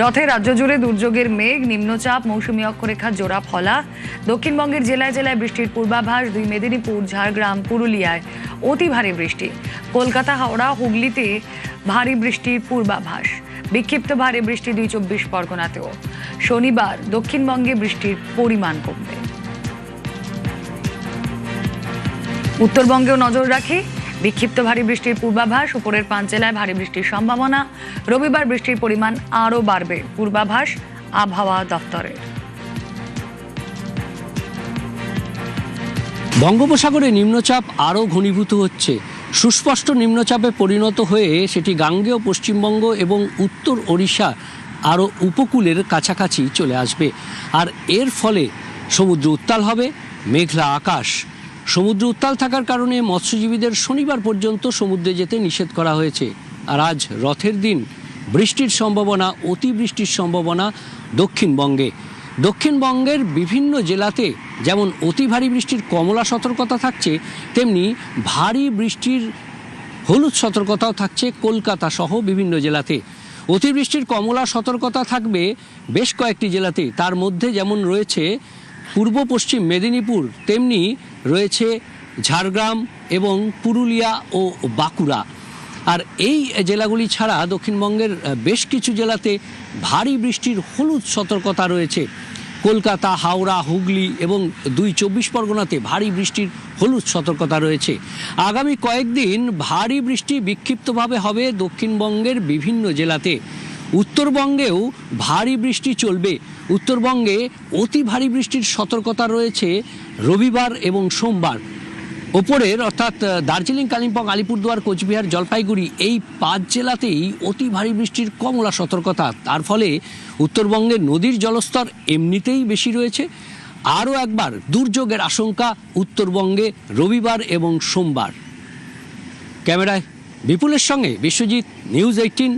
রথে রাজ্য জুড়ে দুর্যোগের মেঘ, নিম্নচাপ, মৌসুমী অক্ষরেখা জোড়া ফলা। দক্ষিণবঙ্গের জেলায় জেলায় বৃষ্টির পূর্বাভাস। 2 মেদিনীপুর, ঝাড়গ্রাম, পুরুলিয়ায় অতি ভারী বৃষ্টি। কলকাতা, হাওড়া, হুগলিতে ভারী বৃষ্টির পূর্বাভাস। বিক্ষিপ্ত ভারী বৃষ্টি 2 চব্বিশ পরগনাতেও। শনিবার দক্ষিণবঙ্গে বৃষ্টির পরিমাণ কমবে। উত্তরবঙ্গেও নজর রাখি। বিক্ষিপ্ত ভারী বৃষ্টির পূর্বাভাস। উপরের 5 জেলায় ভারী বৃষ্টির সম্ভাবনা। রবিবার বৃষ্টির পরিমাণ আরও বাড়বে, পূর্বাভাস আবহাওয়া দপ্তরের। বঙ্গোপসাগরে নিম্নচাপ আরও ঘনীভূত হচ্ছে। সুস্পষ্ট নিম্নচাপে পরিণত হয়ে সেটি গাঙ্গেয় পশ্চিমবঙ্গ এবং উত্তর ওড়িশা আরও উপকূলের কাছাকাছি চলে আসবে। আর এর ফলে সমুদ্র উত্তাল হবে, মেঘলা আকাশ। সমুদ্র উত্তাল থাকার কারণে মৎস্যজীবীদের শনিবার পর্যন্ত সমুদ্রে যেতে নিষেধ করা হয়েছে। আর আজ রথের দিন বৃষ্টির সম্ভাবনা, অতিবৃষ্টির সম্ভাবনা দক্ষিণবঙ্গে। দক্ষিণবঙ্গের বিভিন্ন জেলাতে যেমন অতি ভারী বৃষ্টির কমলা সতর্কতা থাকছে, তেমনি ভারী বৃষ্টির হলুদ সতর্কতাও থাকছে কলকাতা সহ বিভিন্ন জেলাতে। অতিবৃষ্টির কমলা সতর্কতা থাকবে বেশ কয়েকটি জেলাতে। তার মধ্যে যেমন রয়েছে পূর্ব পশ্চিম মেদিনীপুর, তেমনি রয়েছে ঝাড়গ্রাম এবং পুরুলিয়া ও বাঁকুড়া। আর এই জেলাগুলি ছাড়া দক্ষিণবঙ্গের বেশ কিছু জেলাতে ভারী বৃষ্টির হলুদ সতর্কতা রয়েছে। কলকাতা, হাওড়া, হুগলি এবং 2 চব্বিশ পরগনাতে ভারী বৃষ্টির হলুদ সতর্কতা রয়েছে। আগামী কয়েকদিন ভারী বৃষ্টি বিক্ষিপ্তভাবে হবে দক্ষিণবঙ্গের বিভিন্ন জেলাতে। উত্তরবঙ্গেও ভারী বৃষ্টি চলবে। উত্তরবঙ্গে অতি ভারী বৃষ্টির সতর্কতা রয়েছে রবিবার এবং সোমবার। ওপরের অর্থাৎ দার্জিলিং, কালিম্পং, আলিপুরদুয়ার, কোচবিহার, জলপাইগুড়ি এই 5 জেলাতেই অতি ভারী বৃষ্টির কমলা সতর্কতা। তার ফলে উত্তরবঙ্গের নদীর জলস্তর এমনিতেই বেশি রয়েছে। আরও একবার দুর্যোগের আশঙ্কা উত্তরবঙ্গে রবিবার এবং সোমবার। ক্যামেরায় বিপুলের সঙ্গে বিশ্বজিৎ, নিউজ 18।